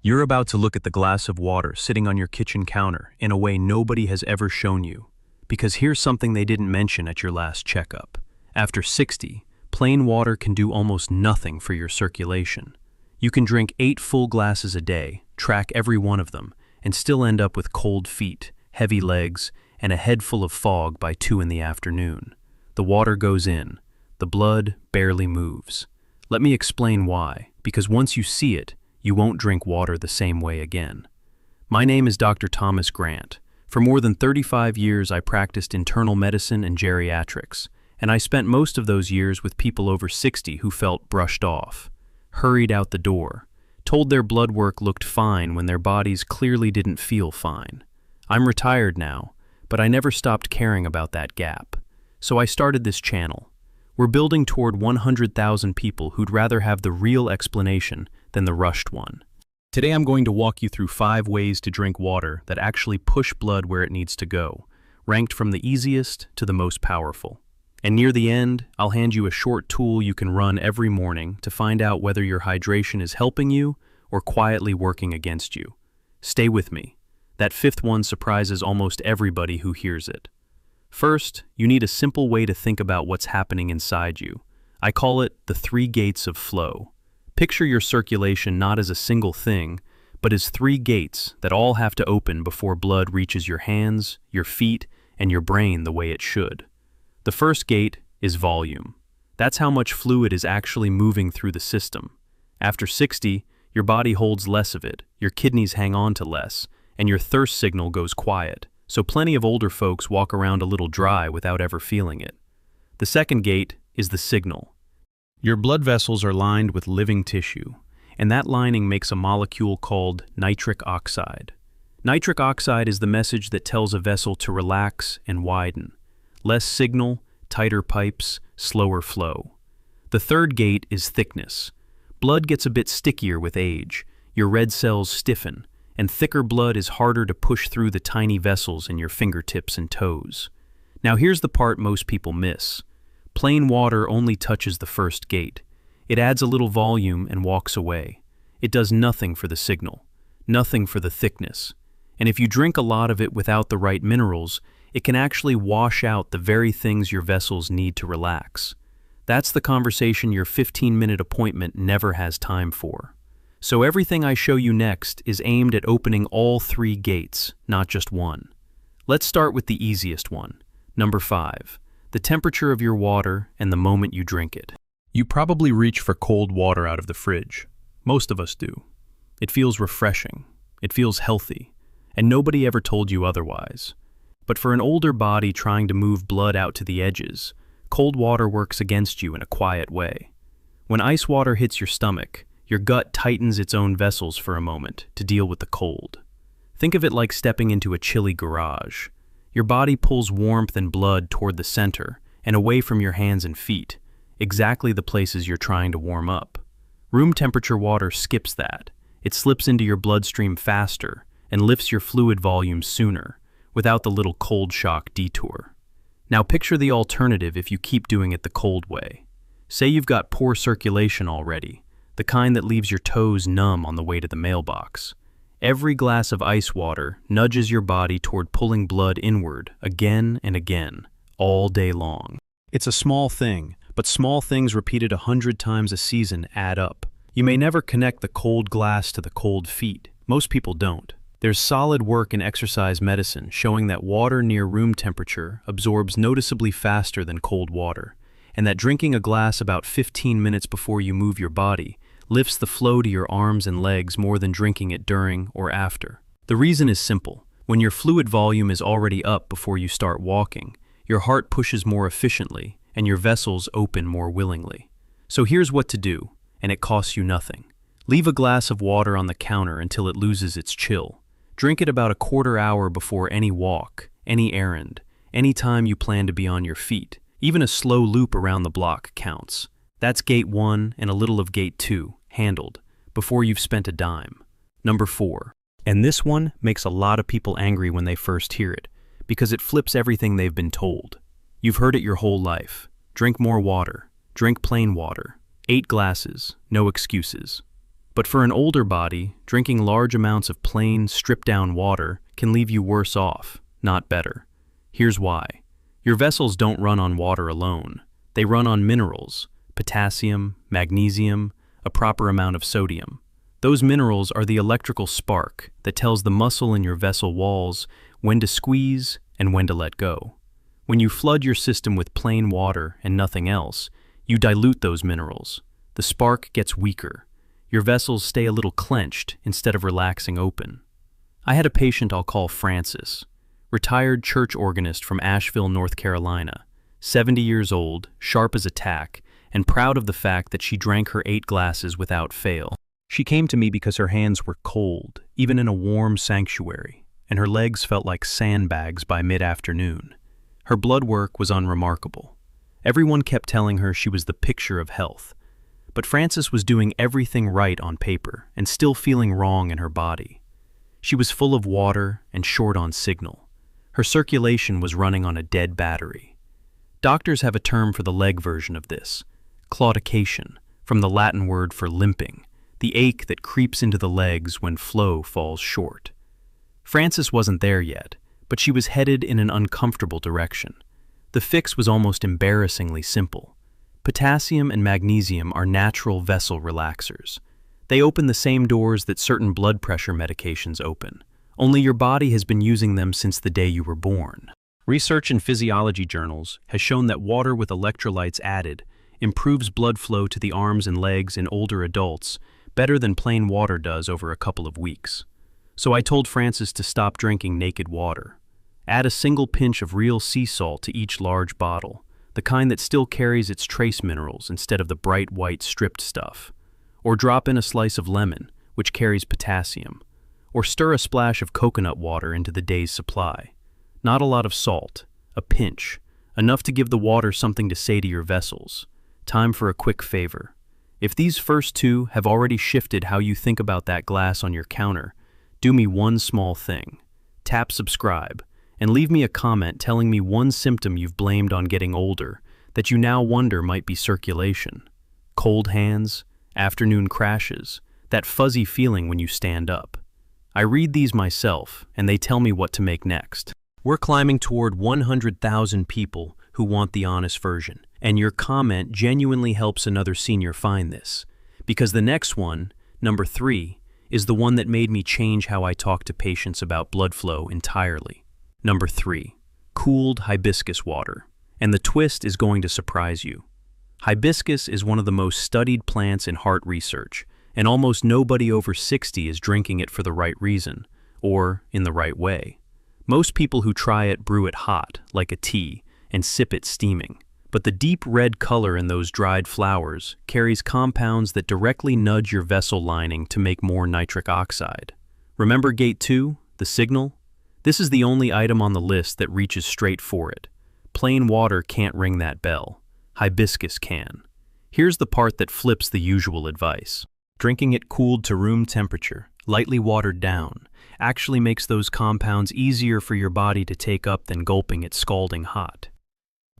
You're about to look at the glass of water sitting on your kitchen counter in a way nobody has ever shown you. Because here's something they didn't mention at your last checkup. After 60, plain water can do almost nothing for your circulation. You can drink 8 full glasses a day, track every one of them, and still end up with cold feet, heavy legs, and a head full of fog by 2 in the afternoon. The water goes in. The blood barely moves. Let me explain why, because once you see it, you won't drink water the same way again. My name is Dr. Thomas Grant. For more than 35 years, I practiced internal medicine and geriatrics, and I spent most of those years with people over 60 who felt brushed off, hurried out the door, told their blood work looked fine when their bodies clearly didn't feel fine. I'm retired now, but I never stopped caring about that gap. So I started this channel. We're building toward 100,000 people who'd rather have the real explanation than the rushed one. Today I'm going to walk you through 5 ways to drink water that actually push blood where it needs to go, ranked from the easiest to the most powerful. And near the end, I'll hand you a short tool you can run every morning to find out whether your hydration is helping you or quietly working against you. Stay with me. That 5th one surprises almost everybody who hears it. First, you need a simple way to think about what's happening inside you. I call it the 3 gates of flow. Picture your circulation not as a single thing, but as 3 gates that all have to open before blood reaches your hands, your feet, and your brain the way it should. The first gate is volume. That's how much fluid is actually moving through the system. After 60, your body holds less of it, your kidneys hang on to less, and your thirst signal goes quiet. So plenty of older folks walk around a little dry without ever feeling it. The second gate is the signal. Your blood vessels are lined with living tissue, and that lining makes a molecule called nitric oxide. Nitric oxide is the message that tells a vessel to relax and widen. Less signal, tighter pipes, slower flow. The third gate is thickness. Blood gets a bit stickier with age. Your red cells stiffen, and thicker blood is harder to push through the tiny vessels in your fingertips and toes. Now here's the part most people miss. Plain water only touches the first gate. It adds a little volume and walks away. It does nothing for the signal, nothing for the thickness. And if you drink a lot of it without the right minerals, it can actually wash out the very things your vessels need to relax. That's the conversation your 15-minute appointment never has time for. So everything I show you next is aimed at opening all 3 gates, not just one. Let's start with the easiest one. Number 5, the temperature of your water and the moment you drink it. You probably reach for cold water out of the fridge. Most of us do. It feels refreshing. It feels healthy. And nobody ever told you otherwise. But for an older body trying to move blood out to the edges, cold water works against you in a quiet way. When ice water hits your stomach, your gut tightens its own vessels for a moment to deal with the cold. Think of it like stepping into a chilly garage. Your body pulls warmth and blood toward the center and away from your hands and feet, exactly the places you're trying to warm up. Room temperature water skips that. It slips into your bloodstream faster and lifts your fluid volume sooner, without the little cold shock detour. Now picture the alternative if you keep doing it the cold way. Say you've got poor circulation already, the kind that leaves your toes numb on the way to the mailbox. Every glass of ice water nudges your body toward pulling blood inward again and again, all day long. It's a small thing, but small things repeated 100 times a season add up. You may never connect the cold glass to the cold feet. Most people don't. There's solid work in exercise medicine showing that water near room temperature absorbs noticeably faster than cold water, and that drinking a glass about 15 minutes before you move your body lifts the flow to your arms and legs more than drinking it during or after. The reason is simple. When your fluid volume is already up before you start walking, your heart pushes more efficiently and your vessels open more willingly. So here's what to do, and it costs you nothing. Leave a glass of water on the counter until it loses its chill. Drink it about a quarter hour before any walk, any errand, any time you plan to be on your feet. Even a slow loop around the block counts. That's gate 1 and a little of gate 2, handled, before you've spent a dime. Number 4. And this one makes a lot of people angry when they first hear it, because it flips everything they've been told. You've heard it your whole life. Drink more water. Drink plain water. 8 glasses. No excuses. But for an older body, drinking large amounts of plain, stripped-down water can leave you worse off, not better. Here's why. Your vessels don't run on water alone. They run on minerals, potassium, magnesium, a proper amount of sodium. Those minerals are the electrical spark that tells the muscle in your vessel walls when to squeeze and when to let go. When you flood your system with plain water and nothing else, you dilute those minerals. The spark gets weaker. Your vessels stay a little clenched instead of relaxing open. I had a patient I'll call Francis, retired church organist from Asheville, North Carolina, 70 years old, sharp as a tack, and proud of the fact that she drank her 8 glasses without fail. She came to me because her hands were cold, even in a warm sanctuary, and her legs felt like sandbags by mid-afternoon. Her blood work was unremarkable. Everyone kept telling her she was the picture of health. But Frances was doing everything right on paper and still feeling wrong in her body. She was full of water and short on signal. Her circulation was running on a dead battery. Doctors have a term for the leg version of this, claudication, from the Latin word for limping, the ache that creeps into the legs when flow falls short. Frances wasn't there yet, but she was headed in an uncomfortable direction. The fix was almost embarrassingly simple. Potassium and magnesium are natural vessel relaxers. They open the same doors that certain blood pressure medications open, only your body has been using them since the day you were born. Research in physiology journals has shown that water with electrolytes added improves blood flow to the arms and legs in older adults better than plain water does over a couple of weeks. So I told Frances to stop drinking naked water. Add a single pinch of real sea salt to each large bottle, the kind that still carries its trace minerals instead of the bright white stripped stuff. Or drop in a slice of lemon, which carries potassium. Or stir a splash of coconut water into the day's supply. Not a lot of salt, a pinch, enough to give the water something to say to your vessels. Time for a quick favor. If these first 2 have already shifted how you think about that glass on your counter, do me one small thing. Tap subscribe, and leave me a comment telling me one symptom you've blamed on getting older that you now wonder might be circulation. Cold hands, afternoon crashes, that fuzzy feeling when you stand up. I read these myself, and they tell me what to make next. We're climbing toward 100,000 people who want the honest version, and your comment genuinely helps another senior find this. Because the next one, number 3, is the one that made me change how I talk to patients about blood flow entirely. Number 3, cooled hibiscus water. And the twist is going to surprise you. Hibiscus is one of the most studied plants in heart research, and almost nobody over 60 is drinking it for the right reason, or in the right way. Most people who try it brew it hot, like a tea, and sip it steaming. But the deep red color in those dried flowers carries compounds that directly nudge your vessel lining to make more nitric oxide. Remember gate 2, the signal? This is the only item on the list that reaches straight for it. Plain water can't ring that bell. Hibiscus can. Here's the part that flips the usual advice. Drinking it cooled to room temperature, lightly watered down, actually makes those compounds easier for your body to take up than gulping it scalding hot.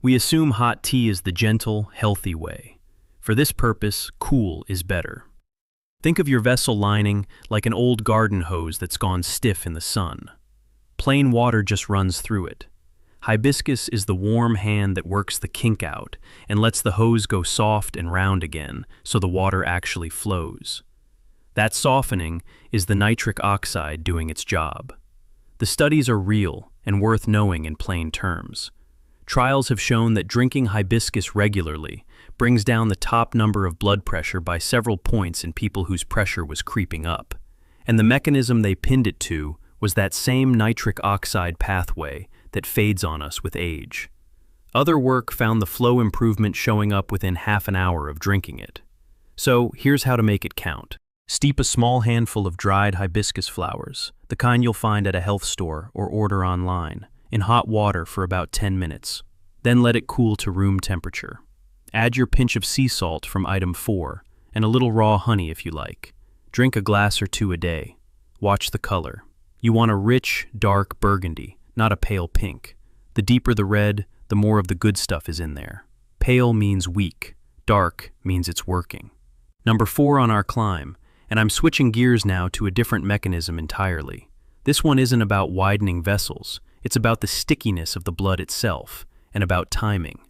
We assume hot tea is the gentle, healthy way. For this purpose, cool is better. Think of your vessel lining like an old garden hose that's gone stiff in the sun. Plain water just runs through it. Hibiscus is the warm hand that works the kink out and lets the hose go soft and round again so the water actually flows. That softening is the nitric oxide doing its job. The studies are real and worth knowing in plain terms. Trials have shown that drinking hibiscus regularly brings down the top number of blood pressure by several points in people whose pressure was creeping up. And the mechanism they pinned it to was that same nitric oxide pathway that fades on us with age. Other work found the flow improvement showing up within half an hour of drinking it. So here's how to make it count. Steep a small handful of dried hibiscus flowers, the kind you'll find at a health store or order online, in hot water for about 10 minutes. Then let it cool to room temperature. Add your pinch of sea salt from item 4 and a little raw honey if you like. Drink a glass or 2 a day. Watch the color. You want a rich, dark burgundy, not a pale pink. The deeper the red, the more of the good stuff is in there. Pale means weak. Dark means it's working. Number 4 on our climb, And I'm switching gears now to a different mechanism entirely. This one isn't about widening vessels, it's about the stickiness of the blood itself, and about timing.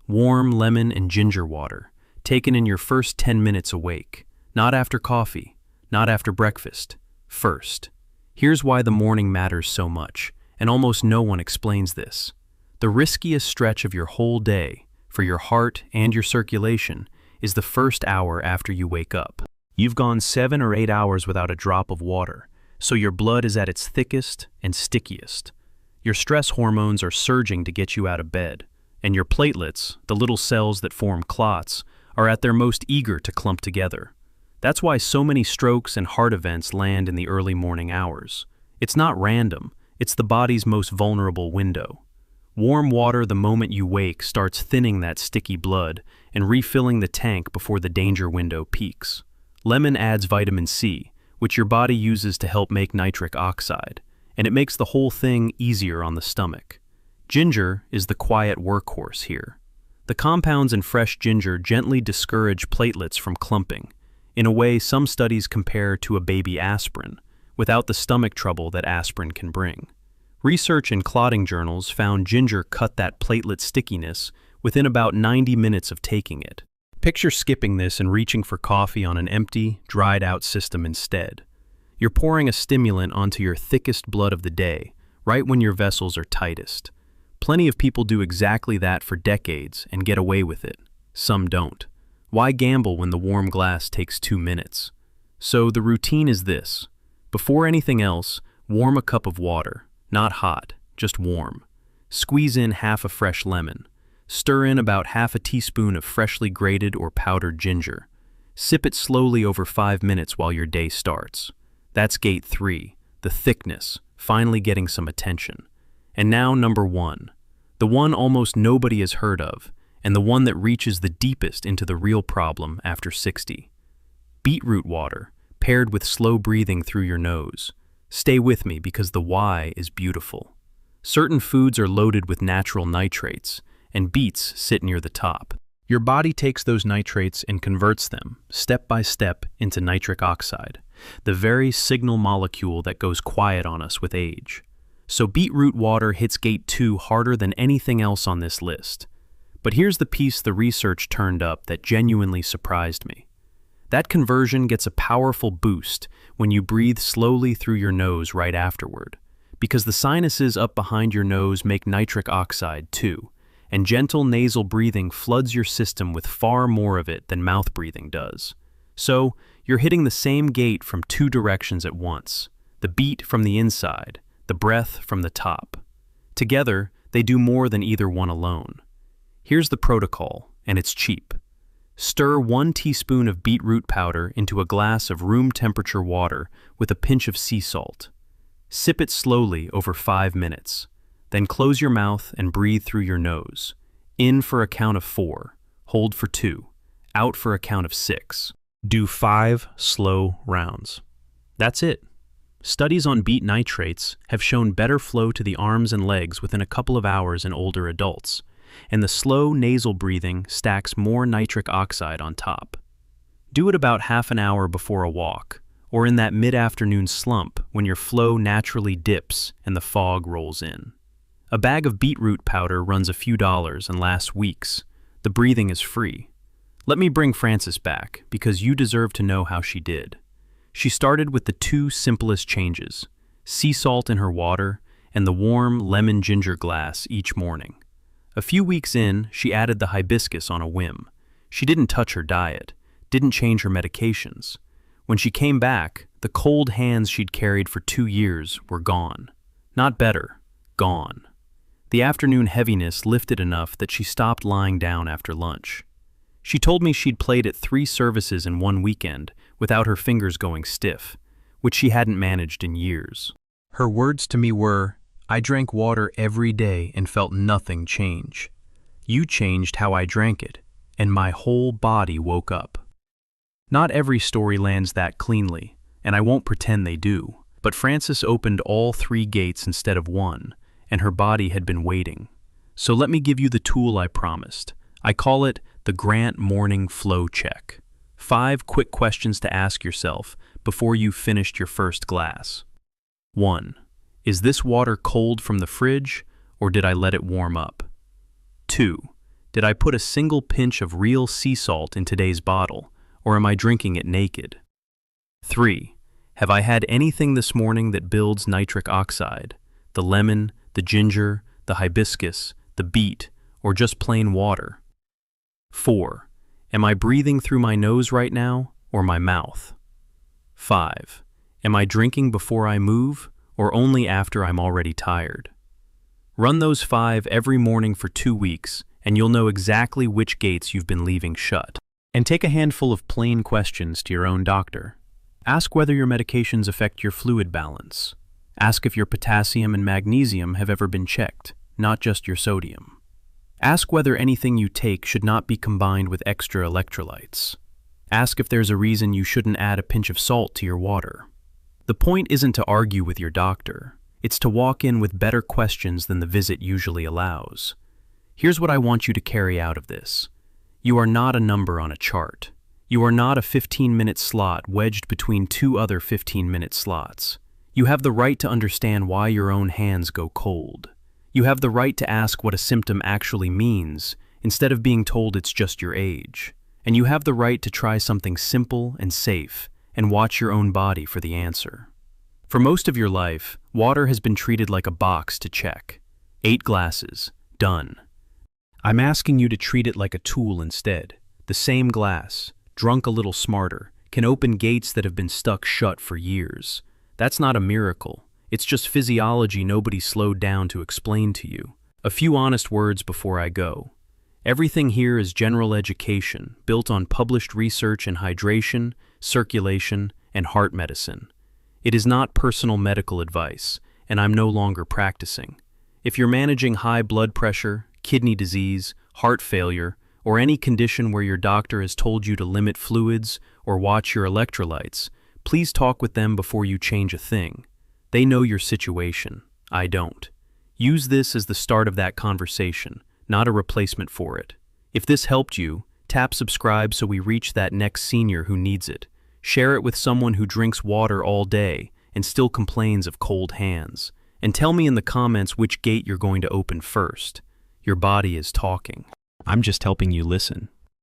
Warm lemon and ginger water, taken in your first 10 minutes awake, not after coffee, not after breakfast, first. Here's why the morning matters so much, and almost no one explains this. The riskiest stretch of your whole day, for your heart and your circulation, is the first hour after you wake up. You've gone 7 or 8 hours without a drop of water, so your blood is at its thickest and stickiest. Your stress hormones are surging to get you out of bed, and your platelets, the little cells that form clots, are at their most eager to clump together. That's why so many strokes and heart events land in the early morning hours. It's not random, it's the body's most vulnerable window. Warm water the moment you wake starts thinning that sticky blood and refilling the tank before the danger window peaks. Lemon adds vitamin C, which your body uses to help make nitric oxide, and it makes the whole thing easier on the stomach. Ginger is the quiet workhorse here. The compounds in fresh ginger gently discourage platelets from clumping, in a way some studies compare to a baby aspirin, without the stomach trouble that aspirin can bring. Research in clotting journals found ginger cut that platelet stickiness within about 90 minutes of taking it. Picture skipping this and reaching for coffee on an empty, dried-out system instead. You're pouring a stimulant onto your thickest blood of the day, right when your vessels are tightest. Plenty of people do exactly that for decades and get away with it. Some don't. Why gamble when the warm glass takes 2 minutes? So the routine is this. Before anything else, warm a cup of water. Not hot, just warm. Squeeze in half a fresh lemon. Stir in about half a teaspoon of freshly grated or powdered ginger. Sip it slowly over 5 minutes while your day starts. That's gate 3, the thickness, finally getting some attention. And now number 1, the one almost nobody has heard of, and the one that reaches the deepest into the real problem after 60. Beetroot water, paired with slow breathing through your nose. Stay with me because the why is beautiful. Certain foods are loaded with natural nitrates, and beets sit near the top. Your body takes those nitrates and converts them, step by step, into nitric oxide, the very signal molecule that goes quiet on us with age. So beetroot water hits gate 2 harder than anything else on this list. But here's the piece the research turned up that genuinely surprised me. That conversion gets a powerful boost when you breathe slowly through your nose right afterward, because the sinuses up behind your nose make nitric oxide too, and gentle nasal breathing floods your system with far more of it than mouth breathing does. So, you're hitting the same gate from 2 directions at once, the beat from the inside, the breath from the top. Together, they do more than either one alone. Here's the protocol, and it's cheap. Stir 1 teaspoon of beetroot powder into a glass of room-temperature water with a pinch of sea salt. Sip it slowly over 5 minutes. Then close your mouth and breathe through your nose. In for a count of 4, hold for 2, out for a count of 6. Do 5 slow rounds. That's it. Studies on beet nitrates have shown better flow to the arms and legs within a couple of hours in older adults, and the slow nasal breathing stacks more nitric oxide on top. Do it about half an hour before a walk, or in that mid-afternoon slump when your flow naturally dips and the fog rolls in. A bag of beetroot powder runs a few dollars and lasts weeks. The breathing is free. Let me bring Frances back, because you deserve to know how she did. She started with the 2 simplest changes, sea salt in her water and the warm lemon-ginger glass each morning. A few weeks in, she added the hibiscus on a whim. She didn't touch her diet, didn't change her medications. When she came back, the cold hands she'd carried for 2 years were gone. Not better, gone. The afternoon heaviness lifted enough that she stopped lying down after lunch. She told me she'd played at 3 services in 1 weekend without her fingers going stiff, which she hadn't managed in years. Her words to me were, "I drank water every day and felt nothing change. You changed how I drank it, and my whole body woke up." Not every story lands that cleanly, and I won't pretend they do, but Frances opened all 3 gates instead of 1, and her body had been waiting. So let me give you the tool I promised. I call it the Grant Morning Flow Check. 5 quick questions to ask yourself before you've finished your first glass. 1. Is this water cold from the fridge, or did I let it warm up? 2. Did I put a single pinch of real sea salt in today's bottle, or am I drinking it naked? 3. Have I had anything this morning that builds nitric oxide? The lemon, the ginger, the hibiscus, the beet, or just plain water? 4. Am I breathing through my nose right now, or my mouth? 5. Am I drinking before I move, or only after I'm already tired? Run those 5 every morning for 2 weeks, and you'll know exactly which gates you've been leaving shut. And take a handful of plain questions to your own doctor. Ask whether your medications affect your fluid balance. Ask if your potassium and magnesium have ever been checked, not just your sodium. Ask whether anything you take should not be combined with extra electrolytes. Ask if there's a reason you shouldn't add a pinch of salt to your water. The point isn't to argue with your doctor. It's to walk in with better questions than the visit usually allows. Here's what I want you to carry out of this. You are not a number on a chart. You are not a 15-minute slot wedged between 2 other 15-minute slots. You have the right to understand why your own hands go cold. You have the right to ask what a symptom actually means, instead of being told it's just your age. And you have the right to try something simple and safe, and watch your own body for the answer. For most of your life, water has been treated like a box to check. 8 glasses, done. I'm asking you to treat it like a tool instead. The same glass, drunk a little smarter, can open gates that have been stuck shut for years. That's not a miracle. It's just physiology nobody slowed down to explain to you. A few honest words before I go. Everything here is general education, built on published research in hydration, circulation, and heart medicine. It is not personal medical advice, and I'm no longer practicing. If you're managing high blood pressure, kidney disease, heart failure, or any condition where your doctor has told you to limit fluids or watch your electrolytes, please talk with them before you change a thing. They know your situation. I don't. Use this as the start of that conversation, not a replacement for it. If this helped you, tap subscribe so we reach that next senior who needs it. Share it with someone who drinks water all day and still complains of cold hands. And tell me in the comments which gate you're going to open first. Your body is talking. I'm just helping you listen.